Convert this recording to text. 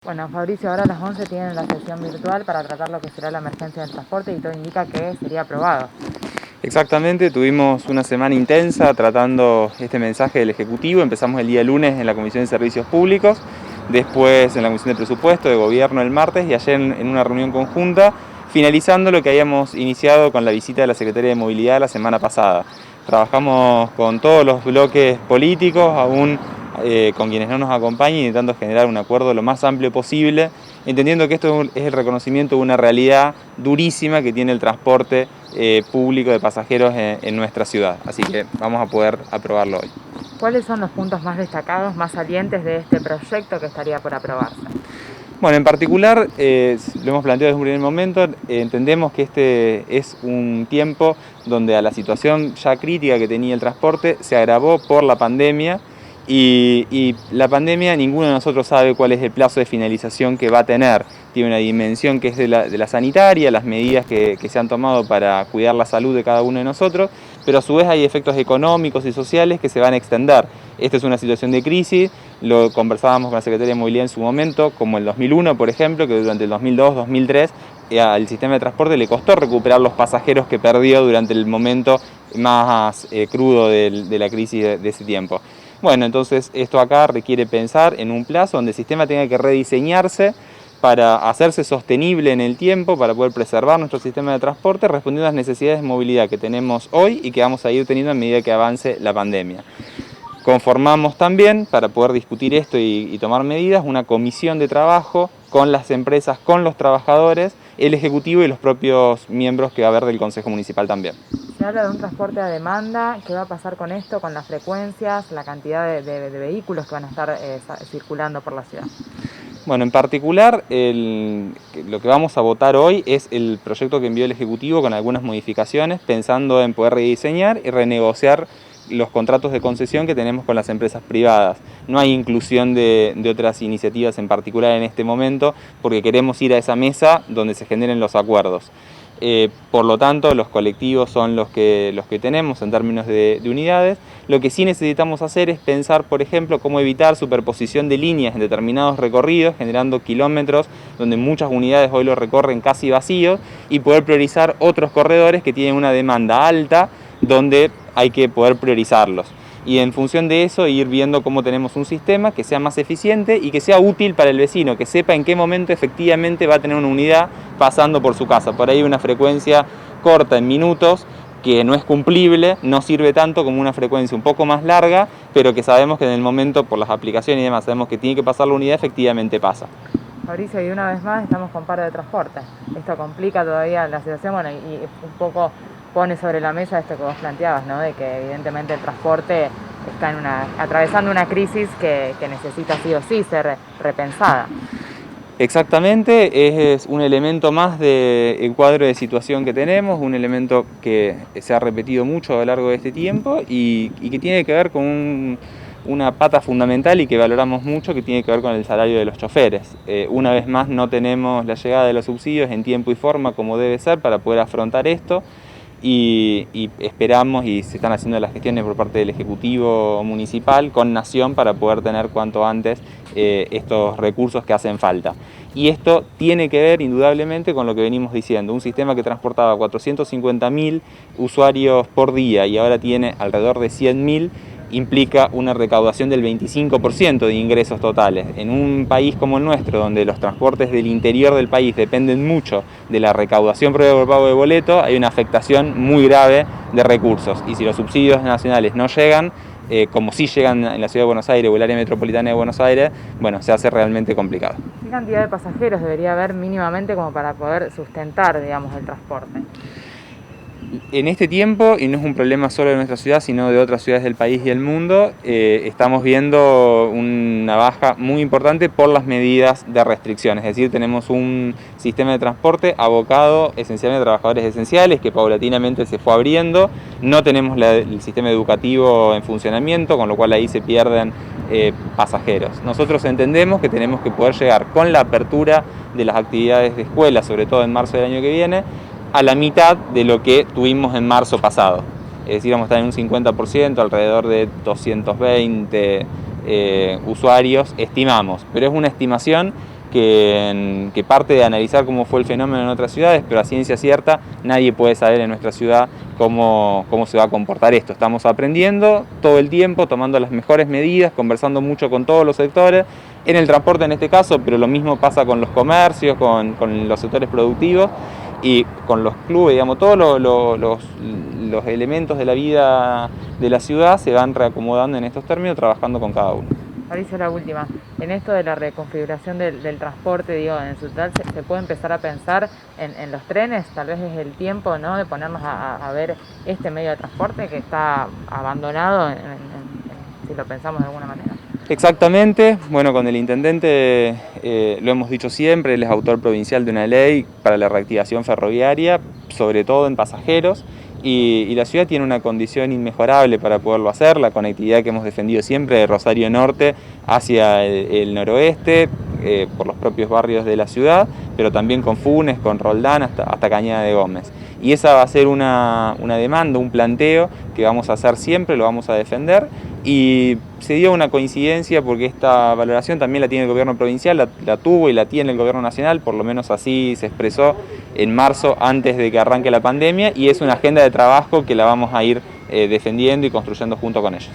Bueno, Fabricio, ahora a las 11 tienen la sesión virtual para tratar lo que será la emergencia del transporte y todo indica que sería aprobado. Exactamente, tuvimos una semana intensa tratando este mensaje del Ejecutivo. Empezamos el día lunes en la Comisión de Servicios Públicos, después en la Comisión de Presupuesto de Gobierno el martes y ayer en una reunión conjunta, finalizando lo que habíamos iniciado con la visita de la Secretaría de Movilidad la semana pasada. Trabajamos con todos los bloques políticos, aún con quienes no nos acompañan, intentando generar un acuerdo lo más amplio posible, entendiendo que esto es el reconocimiento de una realidad durísima que tiene el transporte público de pasajeros en nuestra ciudad. Así que vamos a poder aprobarlo hoy. ¿Cuáles son los puntos más destacados, más salientes de este proyecto que estaría por aprobarse? Bueno, en particular, lo hemos planteado desde un primer momento, entendemos que este es un tiempo donde a la situación ya crítica que tenía el transporte se agravó por la pandemia y la pandemia ninguno de nosotros sabe cuál es el plazo de finalización que va a tener. Tiene una dimensión que es de la sanitaria, las medidas que se han tomado para cuidar la salud de cada uno de nosotros, pero a su vez hay efectos económicos y sociales que se van a extender. Esta es una situación de crisis, lo conversábamos con la Secretaría de Movilidad en su momento, como el 2001, por ejemplo, que durante el 2002-2003 al sistema de transporte le costó recuperar los pasajeros que perdió durante el momento más crudo de la crisis de ese tiempo. Bueno, entonces esto acá requiere pensar en un plazo donde el sistema tenga que rediseñarse para hacerse sostenible en el tiempo, para poder preservar nuestro sistema de transporte, respondiendo a las necesidades de movilidad que tenemos hoy y que vamos a ir teniendo a medida que avance la pandemia. Conformamos también, para poder discutir esto y tomar medidas, una comisión de trabajo con las empresas, con los trabajadores, el Ejecutivo y los propios miembros que va a haber del Consejo Municipal también. Se habla de un transporte a demanda. ¿Qué va a pasar con esto, con las frecuencias, la cantidad de vehículos que van a estar circulando por la ciudad? Bueno, en particular, lo que vamos a votar hoy es el proyecto que envió el Ejecutivo con algunas modificaciones, pensando en poder rediseñar y renegociar los contratos de concesión que tenemos con las empresas privadas. No hay inclusión de otras iniciativas en particular en este momento, porque queremos ir a esa mesa donde se generen los acuerdos. Por lo tanto, los colectivos son los que tenemos en términos de unidades. Lo que sí necesitamos hacer es pensar, por ejemplo, cómo evitar superposición de líneas en determinados recorridos, generando kilómetros donde muchas unidades hoy lo recorren casi vacíos, y poder priorizar otros corredores que tienen una demanda alta, donde hay que poder priorizarlos. Y en función de eso ir viendo cómo tenemos un sistema que sea más eficiente y que sea útil para el vecino, que sepa en qué momento efectivamente va a tener una unidad pasando por su casa. Por ahí una frecuencia corta en minutos que no es cumplible, no sirve tanto como una frecuencia un poco más larga, pero que sabemos que en el momento, por las aplicaciones y demás, sabemos que tiene que pasar la unidad, efectivamente pasa. Fabricio, y una vez más estamos con paro de transporte. Esto complica todavía la situación, bueno, y un poco pone sobre la mesa esto que vos planteabas, ¿no? De que evidentemente el transporte está atravesando una crisis que necesita sí o sí ser repensada. Exactamente, es un elemento más del cuadro de situación que tenemos, un elemento que se ha repetido mucho a lo largo de este tiempo y que tiene que ver con una pata fundamental y que valoramos mucho, que tiene que ver con el salario de los choferes. Una vez más no tenemos la llegada de los subsidios en tiempo y forma como debe ser para poder afrontar esto. Y esperamos, y se están haciendo las gestiones por parte del Ejecutivo Municipal con Nación para poder tener cuanto antes estos recursos que hacen falta. Y esto tiene que ver indudablemente con lo que venimos diciendo, un sistema que transportaba 450.000 usuarios por día y ahora tiene alrededor de 100.000, implica una recaudación del 25% de ingresos totales. En un país como el nuestro, donde los transportes del interior del país dependen mucho de la recaudación previa por pago de boleto, hay una afectación muy grave de recursos. Y si los subsidios nacionales no llegan, como sí llegan en la Ciudad de Buenos Aires o el área metropolitana de Buenos Aires, bueno, se hace realmente complicado. ¿Qué cantidad de pasajeros debería haber mínimamente como para poder sustentar, digamos, el transporte? En este tiempo, y no es un problema solo de nuestra ciudad, sino de otras ciudades del país y del mundo, estamos viendo una baja muy importante por las medidas de restricción. Es decir, tenemos un sistema de transporte abocado esencialmente a trabajadores esenciales que paulatinamente se fue abriendo. No tenemos el sistema educativo en funcionamiento, con lo cual ahí se pierden pasajeros. Nosotros entendemos que tenemos que poder llegar con la apertura de las actividades de escuela, sobre todo en marzo del año que viene, a la mitad de lo que tuvimos en marzo pasado. Es decir, vamos a estar en un 50%, alrededor de 220 usuarios, estimamos. Pero es una estimación que parte de analizar cómo fue el fenómeno en otras ciudades, pero a ciencia cierta nadie puede saber en nuestra ciudad cómo se va a comportar esto. Estamos aprendiendo todo el tiempo, tomando las mejores medidas, conversando mucho con todos los sectores, en el transporte en este caso, pero lo mismo pasa con los comercios, con los sectores productivos y con los clubes, digamos, todos los elementos de la vida de la ciudad se van reacomodando en estos términos, trabajando con cada uno. Mauricio, la última. En esto de la reconfiguración del transporte, digo, en su total, se puede empezar a pensar en los trenes. Tal vez es el tiempo, ¿no?, de ponernos a ver este medio de transporte que está abandonado, si lo pensamos de alguna manera. Exactamente, bueno, con el intendente lo hemos dicho siempre, él es autor provincial de una ley para la reactivación ferroviaria, sobre todo en pasajeros, y la ciudad tiene una condición inmejorable para poderlo hacer, la conectividad que hemos defendido siempre de Rosario Norte hacia el noroeste, por los propios barrios de la ciudad, pero también con Funes, con Roldán, hasta Cañada de Gómez. Y esa va a ser una demanda, un planteo que vamos a hacer siempre, lo vamos a defender, y se dio una coincidencia porque esta valoración también la tiene el gobierno provincial, la tuvo y la tiene el gobierno nacional, por lo menos así se expresó en marzo antes de que arranque la pandemia, y es una agenda de trabajo que la vamos a ir defendiendo y construyendo junto con ellos.